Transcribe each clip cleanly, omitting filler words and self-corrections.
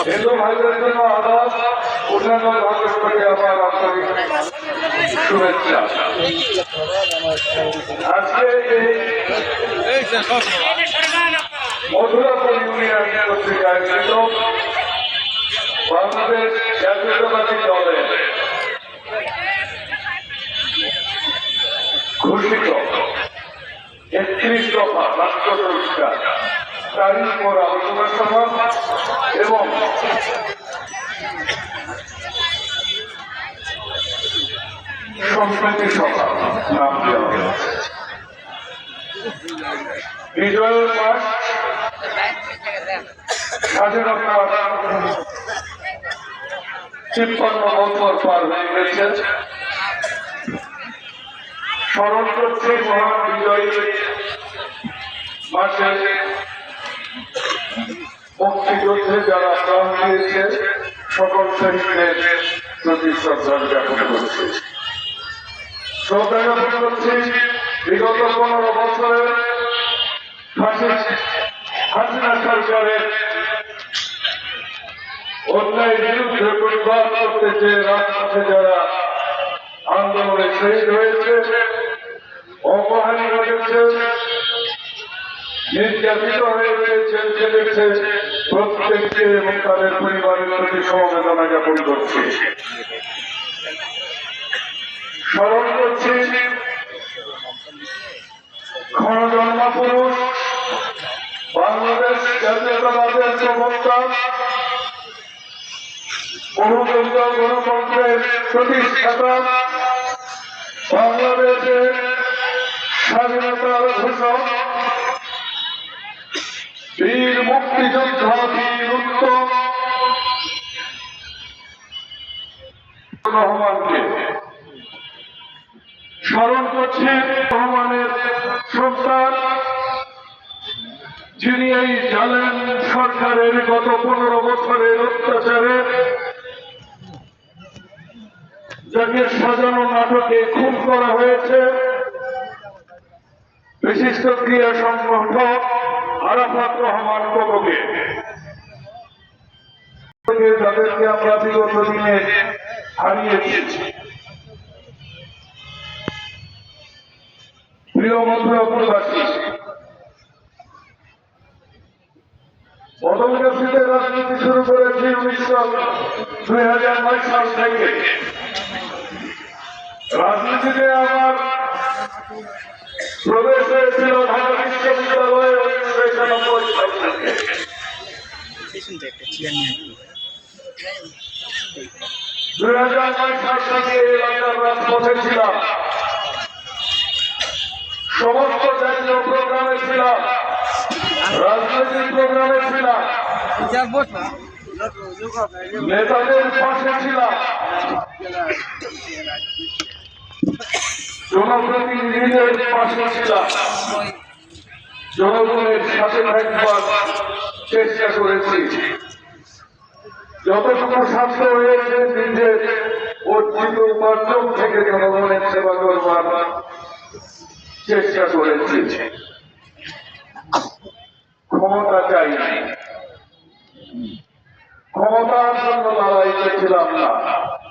হিন্দু ভাইদের জন্য আদাব, অন্যান্য ধর্মের প্রতি আমার আন্তরিক শুভেচ্ছা। আজকে এই মধুরাপুর ইউনিয়ন কর্তৃক আয়োজিত বাংলাদেশ জাতীয়তাবাদী দলের ঘোষিত ৩১ দফা রাষ্ট্র সংস্কার তারই উপর আলোচনা সভা এবং সংস্কৃতি সভা নাম দেওয়া হয়েছে। বিজয়ের মাস, স্বাধীনতা ৫৩ বছর পার হয়ে গেছে। স্মরণ করছে মহান বিজয়ী মাসে মুক্তিযুদ্ধে যারা প্রাণ দিয়েছে সকল শহীদদের প্রতি শ্রদ্ধা জ্ঞাপন করছে। শ্রদ্ধা জ্ঞাপন করছি বিগত ১৫ বছরে হাসিনা সরকারের অন্যায় বিরুদ্ধে প্রতিবাদ করতে যে রাজপথে যারা আন্দোলনে শহীদ হয়েছে, অপহানি ঘটেছে, নির্যাতিত হয়েছে, জেল কেটেছে, প্রত্যেককে এবং তাদের পরিবারের প্রতি সমবেদনা জ্ঞাপন করছে। স্মরণ করছি ক্ষণজন্মা পুরুষ, বাংলাদেশ জাতীয়তাবাদের প্রবক্তা, বহুদলীয় গণতন্ত্রের প্রতিষ্ঠাতা, বাংলাদেশের স্বাধীনতার ঘোষক, বীর মুক্তিযোদ্ধা, বীর উত্তম রহমানকে স্মরণ করছি। রহমানের সন্তান, যিনি এই জালেম সরকারের গত ১৫ বছরের অত্যাচারে যাকে সাজানো নাটকে খুন করা হয়েছে, বিশিষ্ট ক্রীড়া সংগঠক আরাফাত রহমান কোকোকে, যাদেরকে আমরা বিগত দিনে হারিয়েছি। প্রিয় মধুরাপুরবাসী, বদলগাছিতে রাজনীতি শুরু করেছি ২০০৯ সাল থেকে। রাজনীতিতে আমার প্রবেশ হয়েছিল ঢাকা বিশ্ববিদ্যালয়ে ১৯৯৬ সাল থেকে। ২০০৯ সাল থেকে এলাকার রাজপথে ছিলাম, সমস্ত জাতীয় প্রোগ্রামে ছিলাম, রাজনৈতিক প্রোগ্রামে ছিলাম, নেতাদের পাশে ছিলাম, জনপ্রতিনিধিদের পাশে ছিলাম, জনগণের সাথে থাকবার চেষ্টা করেছি। যতটুকু সাধ্য হয়েছে নিজের অর্জিত উপার্জন থেকে জনগণের সেবা করবার চেষ্টা করেছি। ক্ষমতা চাই, ক্ষমতার জন্য লড়াই করছিলাম না।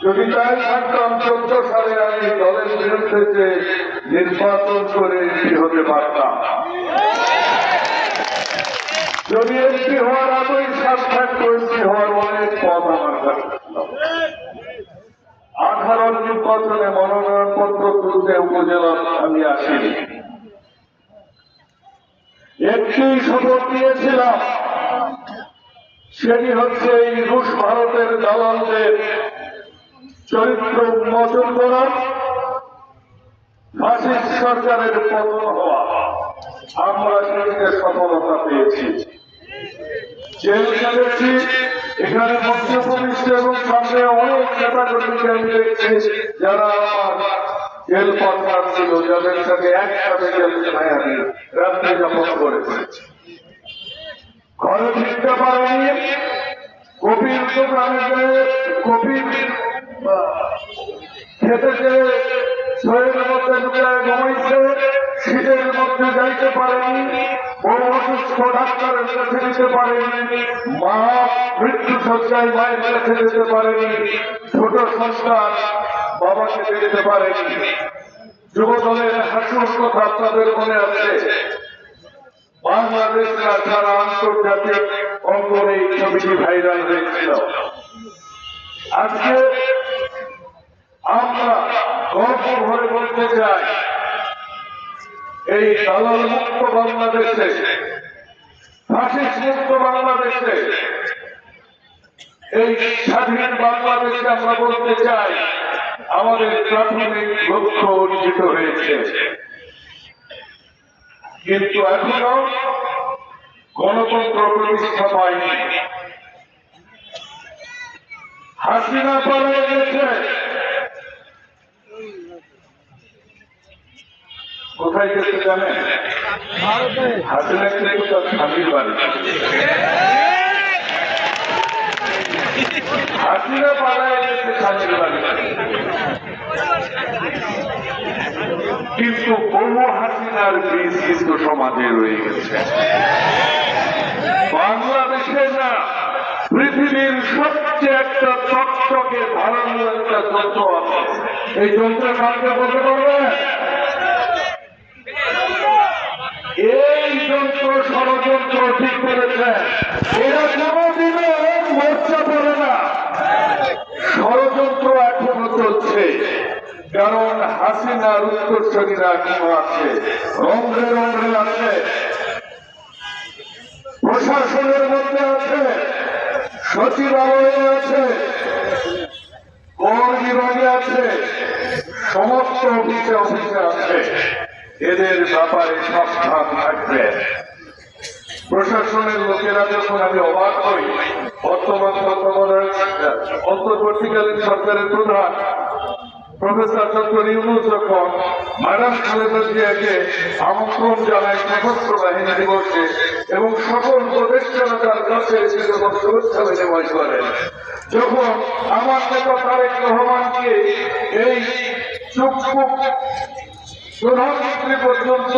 যদি তাই থাকতাম ১৪ সালে আমি দলের বিরুদ্ধে যে নির্বাচন করে এমপি হতে পারতাম। যদি এমপি হওয়ার আগেই সাত থাকতো, এমপি হওয়ার অনেক পথ আমার কাছে। 18 নির্বাচনে মনোনয়নপত্র তুলতে উপজেলা আমি আসিনি। একটি শপথ নিয়েছিলাম, সেটি হচ্ছে এই রুশ ভারতের দালালদের চরিত্র উন্মোচন করা, ফাসিস্ট সরকারের পতন হওয়া। আমরা সেটিতে সফলতা পেয়েছি। জেল খেলেছি, এখানে মধ্যপ্রদেশ এবং সামনে অনেক নেতাকর্মীকে আমি দেখছি যারা আমার জেল পাঠান ছিল, যাদের সাথে একসাথে জেলখানায় আমি রাত্রে যাপন করেছি। ঘরে ফিরতে পারেনি, কপির দোকানে কপি খেতে যেয়ে শরীরের মধ্যে ঢুকায় ঘুমাইছে, শীতের মধ্যে যাইতে পারেনি, বড় অসুস্থ ডাক্তারের কাছে নিতে পারেনি, মা মৃত্যু সজ্জায় মায়ের কাছে যেতে পারেনি, ছোট সন্তান বাবাকে দেখতে পারেনি। যুবদলের হাসুর কথা আপনাদের মনে আছে। বাংলাদেশ না সারা আন্তর্জাতিক অঙ্গনে এই ছবিটি ভাইরাল হয়েছিল। আজকে আমরা গর্ব ভরে বলতে চাই, এই দালাল মুক্ত বাংলাদেশে, ফাঁসিস্ট মুক্ত বাংলাদেশে, এই স্বাধীন বাংলাদেশে আমরা বলতে চাই আমাদের প্রাথমিক লক্ষ্য অর্জিত হয়েছে। কিন্তু এখনো গণতন্ত্র প্রতিষ্ঠা পায়নি। হাসিনা পালিয়ে গেছে। কোথায় গেছে জানেন? হাসিনা কিন্তু তার স্বামীর বাড়ি। হাসিনা পালিয়ে গেছে স্বামীর বাড়ি, কিন্তু বহু হাসিনার বীজ কিন্তু সমাজে রয়ে গেছে। বাংলাদেশে না, পৃথিবীর সবচেয়ে একটা চকচকে ধারালো একটা যন্ত্র আছে। এই যন্ত্রের নামটা বলতে পারবেন? এই যন্ত্র ষড়যন্ত্র ঠিক করেছে। এরা কোনদিনও মোর্চা পড়ে না, ষড়যন্ত্র এখনো চলছে। কারণ হাসিনার উত্তরসূরিরা এখনো আছে, রন্ধ্রে রন্ধ্রে আছে, প্রশাসনের মধ্যে আছে, সচিবালয়ে আছে, কর বিভাগে আছে, সমস্ত অফিসে অফিসে আছে। এদের ব্যাপারে সাবধান থাকবে। প্রশাসনের লোকেরা যখন আমি অবাক হই, বর্তমান তত্ত্বাবধায়ক অন্তর্বর্তীকালীন সরকারের প্রধান প্রফেসর ডক্টর ইউনূস যখন ম্যাডাম খালেদা জিয়াকে আমন্ত্রণ জানায় সশস্ত্র বাহিনী দিবসে এবং সকল প্রতিষ্ঠানে তার কাছে এসে যখন শুভেচ্ছা বিনিময় করেন, যখন আমার নেতা তারেক রহমানকে এই চুপচুপ প্রধানমন্ত্রী পর্যন্ত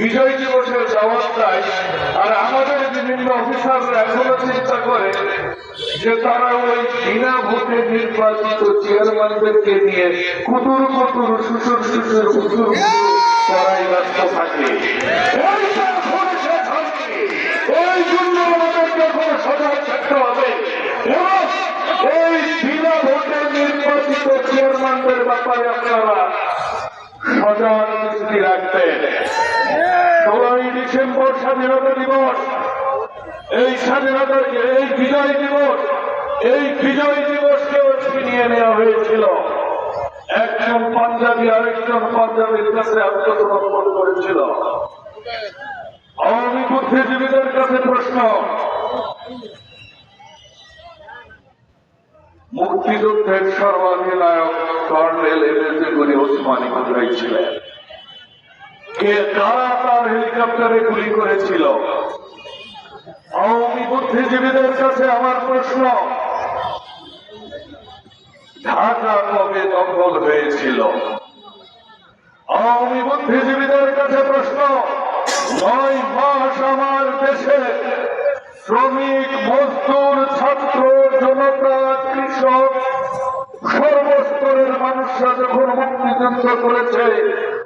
বিজয় দিবসের দাওয়াত দেয়, আর আমাদের বিভিন্ন অফিসাররা এখনো চিন্তা করে যে তারা ওই বিনা ভোটে নির্বাচিত চেয়ারম্যানদেরকে নিয়ে কুতুর কুতুর সুসুর সুসুর কুতুর করাই ব্যস্ত থাকে। এই জন্য আমাদেরকে এখন সজাগ থাকতে হবে এবং এই বিনা ভোটে নির্বাচিত চেয়ারম্যানদের ব্যাপারে আপনারা সজাগ দৃষ্টি রাখবেন। 16ই ডিসেম্বর স্বাধীনতা দিবস, এই স্বাধীনতাকে, এই বিজয় দিবসকেও ছিনিয়ে নেওয়া হয়েছিল। একজন পাঞ্জাবি আরেকজন পাঞ্জাবির কাছে আত্মসমর্পণ করেছিল। আওয়ামী বুদ্ধিজীবীদের কাছে প্রশ্ন, মুক্তিযুদ্ধের সর্বাধিনায়ক কর্নেল এমএসএ গনি ওসমানী কোথায় ছিলেন? কে কারা তার হেলিকপ্টারে গুলি করেছিল? আওয়ামী বুদ্ধিজীবীদের কাছে আমার প্রশ্ন, ঢাকা কবে দখল হয়েছিল? আওয়ামী বুদ্ধিজীবীদের কাছে প্রশ্ন, 9 মাস আমার দেশে শ্রমিক, মজদুর, ছাত্র, জনতা, কৃষক, সর্বস্তরের মানুষরা যখন মুক্তিযুদ্ধ করেছে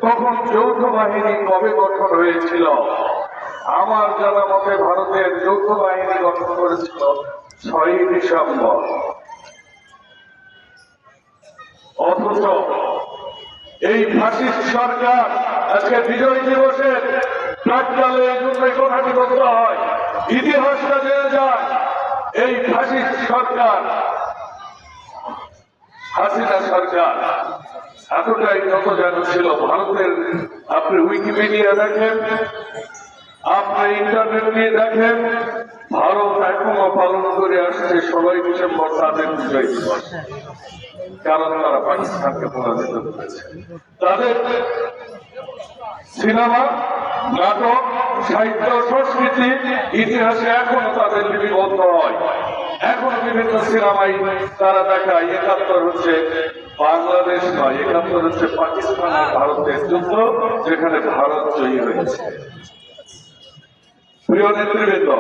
তখন যৌথ বাহিনী কবে গঠন হয়েছিল? আমার জানা মতে ভারতের যৌথ বাহিনী গঠন করেছিল 6ই ডিসেম্বর। অথচ এই ফাসিস্ট সরকার আজকে বিজয় দিবসের প্রাক্কালে এই জন্য কথাটি বলতে হয়, ইতিহাসটা জেনে যায়। এই ফাসিস্ট সরকার, হাসিনা সরকার এতটাই নতজান ছিল। ভারতের আপনি উইকিপিডিয়া দেখেন, আপনি ইন্টারনেট নিয়ে দেখেন, ভারত এখনো পালন করে আসছে 16ই ডিসেম্বর তাদের বিজয় দিবস। কারণ তারা পাকিস্তানকে পরাজিত করেছে। তাদের সিনেমা, নাটক, সাহিত্য, সংস্কৃতি, ইতিহাসে এখনো তাদের লিপিবদ্ধ হয়। এখন বিভিন্ন সিনেমায় তারা দেখায় 71 হচ্ছে বাংলাদেশ নয়, 71 হচ্ছে পাকিস্তান আর ভারতের যুদ্ধ, যেখানে ভারত জয়ী হয়েছে। প্রিয় নেতৃবৃন্দ,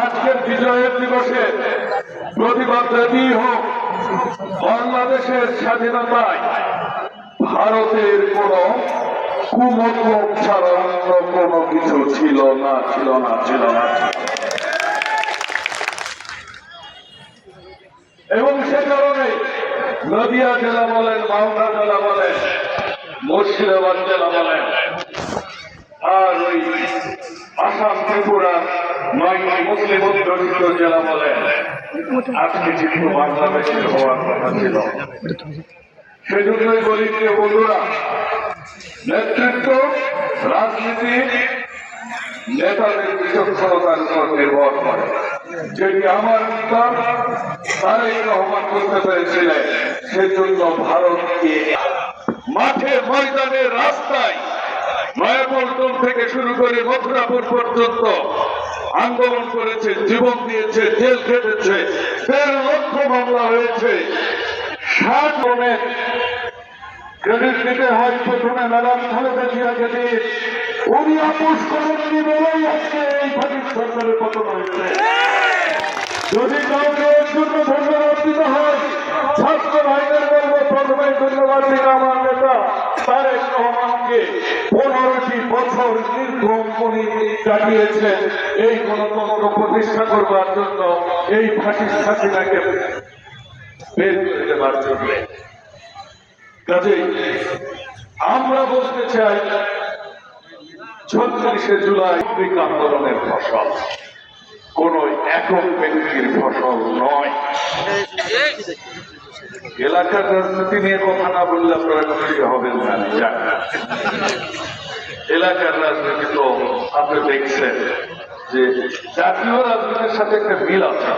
আজকের বিজয়ের দিবসে প্রতিবাদ জানিয়ে হোক, বাংলাদেশের স্বাধীনতায় ভারতের কোন কুমতলব ছাড়া অন্য কোনো কিছু ছিল না। এবং সে কারণে নদিয়া জেলা বলেন, মালদা জেলা বলেন, মুর্শিদাবাদ জেলা বলেন, আর ওই আসাম ত্রিপুরা নয়টি মুসলিম অধ্যুষিত জেলা বলেন, আজকে কিন্তু বাংলাদেশের হওয়ার কথা ছিল। সেজন্যই বলি যে বন্ধুরা, নেতৃত্ব রাজনীতি নেতাদের বিচক্ষণতার উপর নির্ভর করে। যেটি আমার নেতা তারেক রহমান করতে পেরেছিলেন, সেজন্য ভারতকে মাঠে ময়দানে রাস্তায় নয়াপল্টন থেকে শুরু করে মথুরাপুর পর্যন্ত আন্দোলন করেছে, জীবন দিয়েছে, জেল খেটেছে, ১৩ লক্ষ মামলা হয়েছে। ৬০ জনের ক্রেডিট দিতে হয় প্রথমে ম্যাডাম খালেদা জিয়াকে দিয়ে। উনি আপোষ করেননি বলেই আজকে এই ফাঁসির সরকারের পতন হয়েছে। যদি কাউকে এর জন্য ধন্যবাদ দিতে হয়, ছাত্র ভাইদের বলবো প্রথমে ধন্যবাদ দিন আমার নেতা তারেক রহমানকে। ১৫টি বছর নির্ঘুম উনি কাটিয়েছেন এই গণতন্ত্র প্রতিষ্ঠা করবার জন্য, এই ফাঁসির হাসিনাকে বের করে দেবার জন্য। কাজেই আমরা বলতে চাই, ৩৬শে জুলাই আন্দোলনের ফসল কোন একক ব্যক্তির ফসল নয়। এলাকার রাজনীতি নিয়ে কথা না বললে আপনারা খুশি হবেন না। এলাকার রাজনীতি তো আপনি দেখছেন যে জাতীয় রাজনীতির সাথে একটা মিল আছে।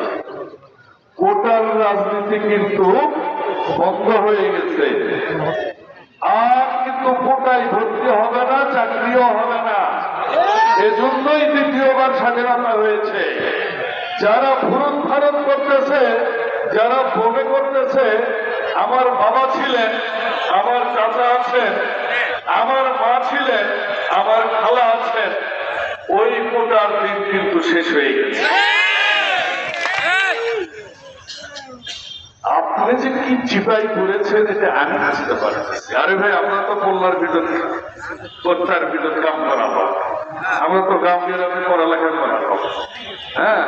কোটার রাজনীতি কিন্তু বন্ধ হয়ে গেছে, আর কিন্তু কোটায় ভর্তি হবে না, চাকরিও হবে না। এজন্যই দ্বিতীয়বার স্বাধীনতা হয়েছে। যারা ভুরুন ভারত করতেছে, যারা বনে করতেছে, আমার বাবা ছিলেন, আমার চাচা আছেন, আমার মা ছিলেন, আমার খালা আছেন, ওই কোটার দিন কিন্তু শেষ হয়ে গেছে। আপনি যে কি চিপাই করেছেন এটা আমি বুঝতে পারতেছি। আরে ভাই, আমরা তো পল্লার ভিতর কোথার ভিতর কাম করাবো, আমরা তো গ্রাম গ্রামে পড়ালেখা করাবো। হ্যাঁ,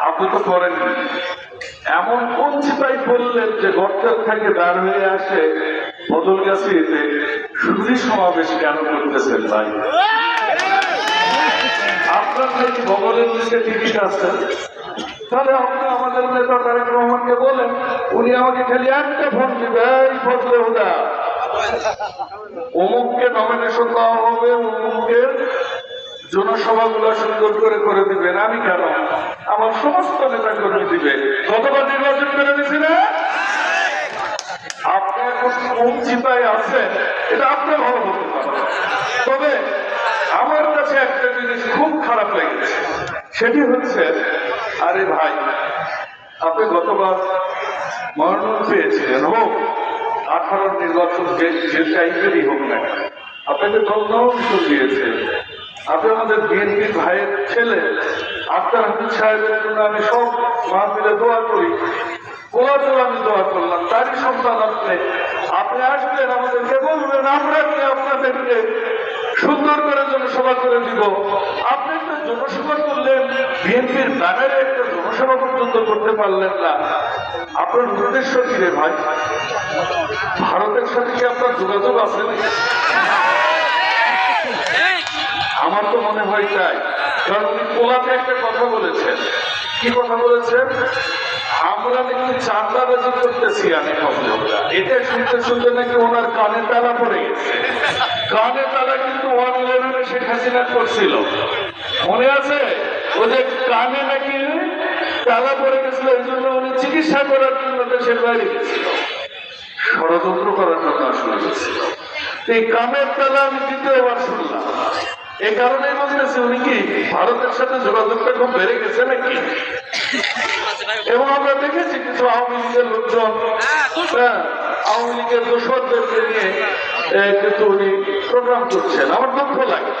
আপনি তো করেননি। এমন কোন চিপাই বললেন যে গর্তের থেকে দাঁড় হয়ে আসে বদলগাছিতে সুরি সমাবেশ কেন করতেছেন ভাই? আপনার থেকে বগলের দিকে টিকিট আছে, তাহলে আপনি আমাদের নেতা তারেক রহমানকে বলেন, উনি আমাকে খালি একটা ফোন দিবে, এই ফজলে হুদা অমুককে নমিনেশন দেওয়া হবে, অমুককে জনসভাগুলো সুন্দর করে দিবেন। আমি কেন, আমার সমস্ত নেতা করে দিবে। গতবার নির্বাচন করে দিছি না? আপনি এখন কোন চিন্তায় আছেন এটা আপনি ভালো বলতে পারেন। তবে আমার কাছে একটা জিনিস খুব খারাপ লেগেছে, সেটি হচ্ছে, আরে ভাই, আপনি গতবার মনোনয়ন পেয়েছিলেন, হোক 18 নির্বাচন যে টাইপেরই হোক না, আপনাকে দল দিয়েছে। আপনি আমাদের বিএনপি ভাইয়ের ছেলে আক্তার হামিদ সাহেবের জন্য আমি সব মাহফিলে দোয়া করি, ওনাতেও আমি দোয়া করলাম। তারই সন্তান আপনি আসবেন, আমাদেরকে বলবেন, আমরা কি আপনাদেরকে সুন্দর করে জনসভা করে দিব। আপনি একটা জনসভা করলেন, বিএনপির ব্যানারে একটা জনসভা পর্যন্ত করতে পারলেন না। আপনার উদ্দেশ্য কি রে ভাই? ভারতের সাথে কি আপনার যোগাযোগ আছে? আমার তো মনে হয় তাই। কারণ উনি কোলাতে একটা কথা বলেছেন। কি কথা বলেছেন? আমরা নাকি চাঁদাবাজি করতেছি। আমি এটা শুনতে নাকি ওনার কানে তালা পড়ে গেছে। কানে তালা কিন্তু 111 শেখ হাসিনা করছিল, মনে আছে? ও যে কানে নাকি তালা পড়ে গেছিল, এই জন্য উনি চিকিৎসা করার জন্য দেশের বাইরে গেছিল, ষড়যন্ত্র করার জন্য আসলে গেছিল। এই কানের তালা আমি দ্বিতীয়বার শুনলাম। এই কারণেই বলতেছি, উনি কি ভারতের সাথে যোগাযোগটা খুব বেড়ে গেছে নাকি? এবং আমরা দেখেছি কিছু আওয়ামী লীগের লোকজন, আওয়ামী লীগের দোসরদেরকে নিয়ে কিন্তু উনি প্রোগ্রাম করছেন। আমার দুঃখ লাগে।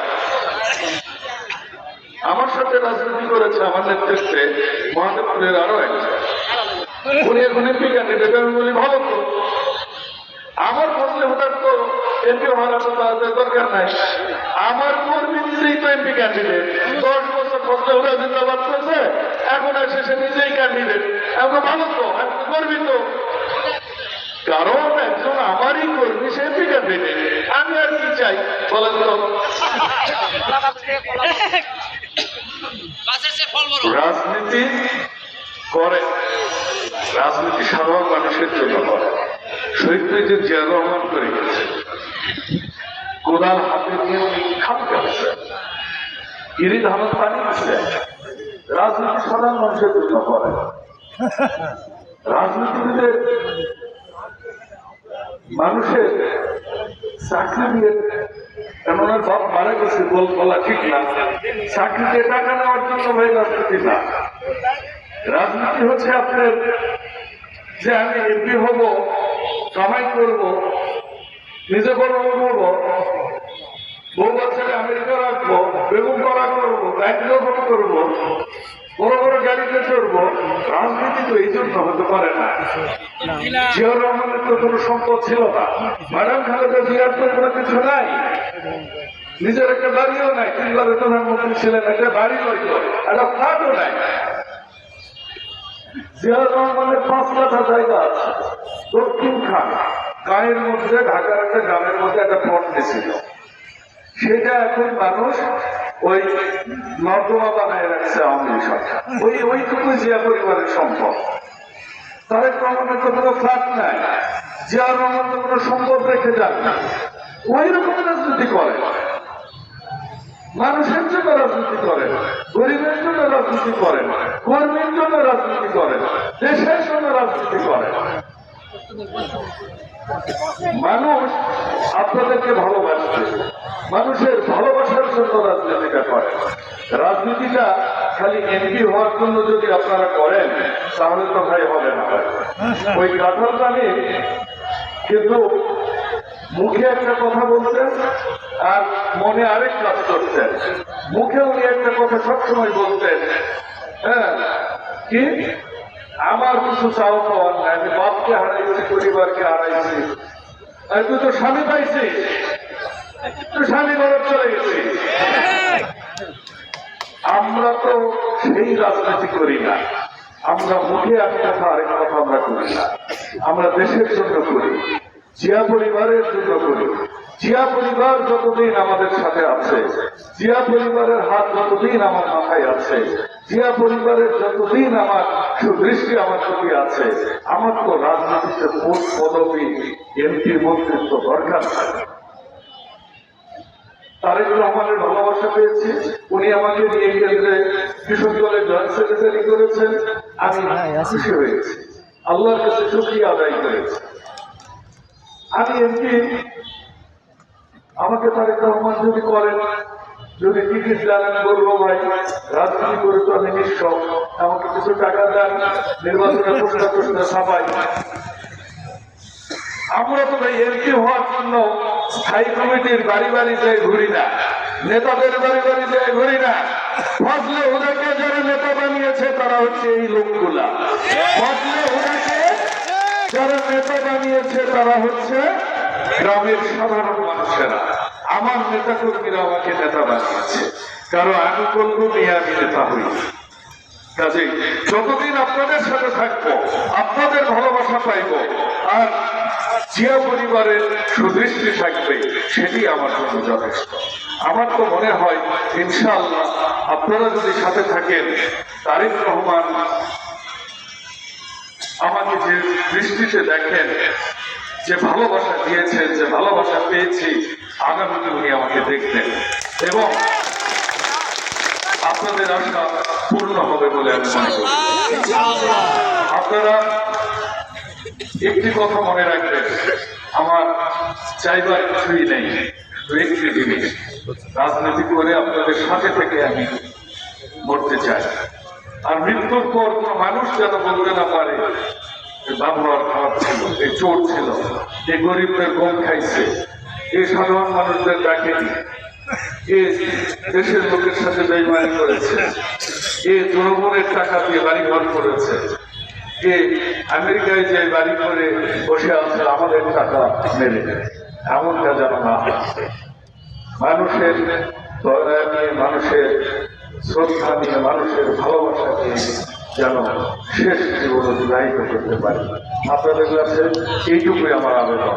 আমার সাথে রাজনীতি করেছে আমার নেতৃত্বে মহাদেবপুরের আরো একজন, উনি এখন এমপি ক্যান্ডিডেট। আমি বলি ভালো তো, আমার ফসলে ভোটার তো এমপি হওয়ার তো তাদের দরকার নাই, আমার কর্মী নিজেই তো এমপি ক্যান্ডিডেট, 10 বছর ফসলে ভোটার জিন্দাবাদ করছে, এখন এসে সে নিজেই ক্যান্ডিডেট। এখন ভালো তো, এখন কর্মী তো, কারণ একজন আমারই কর্মী সে এমপি ক্যান্ডিডেট, আমি আর কি চাই বলেন তো? রাজনীতি করে, রাজনীতি সাধারণ মানুষের জন্য করে। শহীদ প্রেসিডেন্ট জিয়া রহমান করে গেছে, কোদাল হাতে নিয়ে খাপ গেছে, গিরি ধানত পানি দিচ্ছে। রাজনীতি সাধারণ মানুষের জন্য করে। রাজনীতিবিদের মানুষের চাকরি দিয়ে, এমন বাপ মারা গেছে বলা ঠিক না, চাকরি দিয়ে টাকা নেওয়ার জন্য ভাই রাজনীতি না। রাজনীতি হচ্ছে আপনার যে আমি এমপি হব, কামাই করব, নিজে বড় হবো, বউ বাচ্চাকে আমেরিকা রাখবো, বেগুন করা করবো, ব্যাংক দখল করবো, বড় বড় গাড়িতে চড়বো। রাজনীতি তো এই জন্য হতে পারে না। জিয়াউর রহমানের তো কোনো সম্পদ ছিল না, ম্যাডাম খালেদা জিয়ার তো কোনো কিছু নাই, নিজের একটা বাড়িও নাই, 3 বারের প্রধানমন্ত্রী ছিলেন, একটা বাড়ি হইত, একটা ফ্ল্যাটও নাই। জিয়াউর রহমানের 5 কাঠা জায়গা আছে দক্ষিণ খান গাঁয়ের মধ্যে, ঢাকার একটা গ্রামের মধ্যে একটা প্লট দিয়েছিল, সেটা এখন মানুষ ওই নর্দমা বানায় রাখছে আওয়ামী লীগ সরকার। ওইটুকু জিয়া পরিবারের সম্পদ। তারেক রহমানের তো কোনো ফ্ল্যাট নাই, জিয়াউর রহমান তো কোনো সম্পদ রেখে যান না। ওই রকম রাজনীতি করে, মানুষের জন্য রাজনীতি করে, গরিবের জন্য রাজনীতি করে, কর্মীর জন্য রাজনীতি করে, দেশের জন্য রাজনীতি করে। মানুষ আপনাদেরকে ভালোবাসছে, মানুষের ভালোবাসার জন্য রাজনীতিটা করে। রাজনীতিটা খালি এমপি হওয়ার জন্য যদি আপনারা করেন তাহলে তো ভাই হবে না। ওই কাঁঠাল জানি কিন্তু মুখে একটা কথা বলতেন আর মনে আরেক কাজ করতেন। মুখে উনি একটা কথা সবসময় বলতেন, হ্যাঁ কি আমার কিছু চাও পাওয়ার নাই, আমি বাপকে হারাইছি, পরিবারকে হারাইছি, আর তুই তো স্বামী পাইছি, তুই স্বামী ঘরে চলে গেছি। আমরা তো সেই রাজনীতি করি না, আমরা মুখে এক কথা আরেক কথা আমরা করি না, আমরা দেশের জন্য করি, জিয়া পরিবারের জন্য করি। জিয়া পরিবার যতদিন আমাদের সাথে আছে, জিয়া পরিবারের হাত যতদিন আমার মাথায় আছে, জিয়া পরিবারের যতদিন আমার সুদৃষ্টি আমার প্রতি আছে, আমার তো রাজনীতিতে ভোট পদবী এমপি মন্ত্রিত্ব দরকার নাই। তারেক রহমানের ভালোবাসা পেয়েছি, উনি আমাকে নিয়ে কেন্দ্রে কৃষক দলের জয়েন্ট সেক্রেটারি করেছেন, আমি খুশি হয়েছি, আল্লাহর কাছে শুকরিয়া আদায় করেছি। আমি এমপি, আমাকে তারেক রহমান যদি করেন, যদি টিকিট দেন, আমি বলবো ভাই রাজনীতি করে তো আমি নিঃস্ব, আমাকে কিছু টাকা দেন, নির্বাচনে প্রশ্ন ছাপাই। আমরা তো ভাই এমপি হওয়ার জন্য স্থায়ী কমিটির বাড়ি বাড়ি যায় ঘুরি না, নেতাদের বাড়ি বাড়ি যায় ঘুরি না। ফজলে হুদাকে যারা নেতা বানিয়েছে তারা হচ্ছে এই লোকগুলা, ফজলে হুদাকে যারা নেতা বানিয়েছে তারা হচ্ছে গ্রামের সাধারণ মানুষেরা। আমার নেতা কর্মীরা আমাকে নেতা বানিয়েছে, কারো আমি বলবো নিয়ে আমি নেতা হই। কাজেই যতদিন আপনাদের সাথে থাকবো, আপনাদের ভালোবাসা পাইব, আর জিয়া পরিবারের সুদৃষ্টি থাকবে, সেটি আমার জন্য যথেষ্ট। আমার তো মনে হয় ইনশাআল্লাহ আপনারা যদি সাথে থাকেন, তারেক রহমান আমাকে যে দৃষ্টিতে দেখেন, যে ভালোবাসা দিয়েছেন, যে ভালোবাসা পেয়েছি, আগামীতে উনি আমাকে দেখবেন এবং আপনাদের আশা পূর্ণ হবে বলে আমি মনে করি। আপনারা একটি কথা মনে রাখবেন, আমার চাইবার কিছুই নেই, একটি জিনিস, রাজনীতি করে আপনাদের সাথে থেকে আমি মরতে চাই। আর মৃত্যুর পর কোন মানুষ যেন বলতে না পারে ব্যবহার খারাপ ছিল, এই চোর ছিল, এই গরিবদের গম খাইছে, এই সাধারণ মানুষদের ডাকেনি। এ দেশের লোকের সাথে বেইমানি করেছে, এ জনগণের টাকা দিয়ে বাড়িঘর করেছে, এ আমেরিকায় যে বাড়ি করে বসে আছে আমাদের টাকা মেরে, এমনটা যেন না হয়। মানুষের দয়া নিয়ে, মানুষের শ্রদ্ধা নিয়ে, মানুষের ভালোবাসা নিয়ে যেন শেষ জীবন অতিবাহিত করতে পারি। আপনাদের কাছে এইটুকুই আমার আবেদন।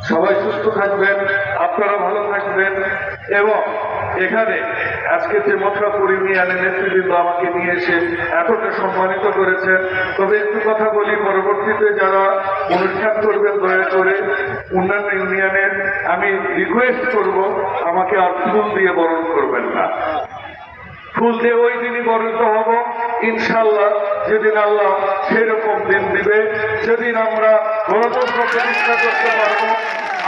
সবাই সুস্থ থাকবেন, আপনারা ভালো থাকবেন। এবং এখানে আজকে যে মথুরাপুর ইউনিয়নের নেতৃবৃন্দ আমাকে নিয়ে এসে এতটা সম্মানিত করেছেন, তবে একটু কথা বলি, পরবর্তীতে যারা অনুষ্ঠান করবেন দয়া করে অন্যান্য ইউনিয়নের আমি রিকোয়েস্ট করব, আমাকে আর ফুল দিয়ে বরণ করবেন না। ফুল দিয়ে ওই দিনই বরণিত হব ইনশাল্লাহ, যেদিন আল্লাহ সেই রকম দিন দিবে, যেদিন আমরা গণতন্ত্র প্রতিষ্ঠা করতে পারবো,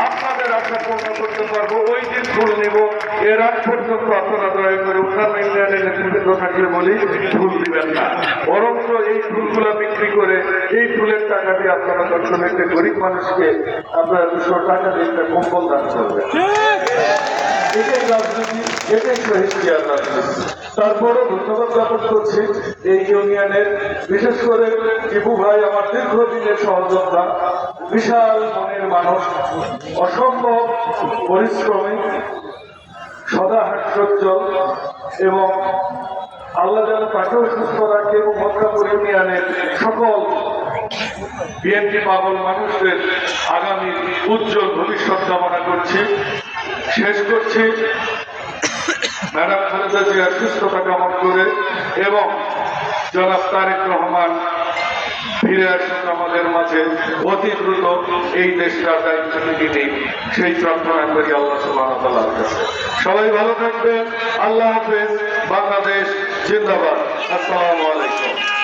আপনাদের আশা পূর্ণ করতে পারবো, ওই দিন ফুল নিব। এর আগ পর্যন্ত আপনারা দয়া করে অন্যান্য ইউনিয়নের নেতৃত্ব থাকলে বলি ফুল দিবেন না, বরঞ্চ এই ফুলগুলো বিক্রি করে এই ফুলের টাকা দিয়ে আপনারা দর্শনীতে গরিব মানুষকে আপনারা 200 টাকা দিয়ে একটা কম্বল দান করবেন। এটাই রাজনীতি, এটাই শহীদিয়ার রাজনীতি। তারপরও ধন্যবাদ জ্ঞাপন করছি এই ইউনিয়নের, বিশেষ করে টিপু ভাই আমার দীর্ঘদিনের সহযোদ্ধা, বিশাল মনের মানুষ, অসম্ভব পরিশ্রমী, সদা হাস্যোজ্জ্বল, এবং আল্লাহ যেন তাকেও সুস্থ রাখে এবং মথুরাপুর ইউনিয়নের সকল বিএনপি পাগল মানুষদের আগামী উজ্জ্বল ভবিষ্যৎ কামনা করছি। শেষ করছি ম্যাডাম খালেদা জিয়ার সুস্থতা কামনা করে এবং জনাব তারেক রহমান ফিরে আসুন আমাদের মাঝে অতি দ্রুত, এই দেশটার দায়িত্ব নিতে, সেই প্রার্থনা করি আল্লাহ সুবহানাহু ওয়া তাআলার কাছে। সবাই ভালো থাকবেন। আল্লাহ হাফেজ। বাংলাদেশ জিন্দাবাদ। আসসালামু আলাইকুম।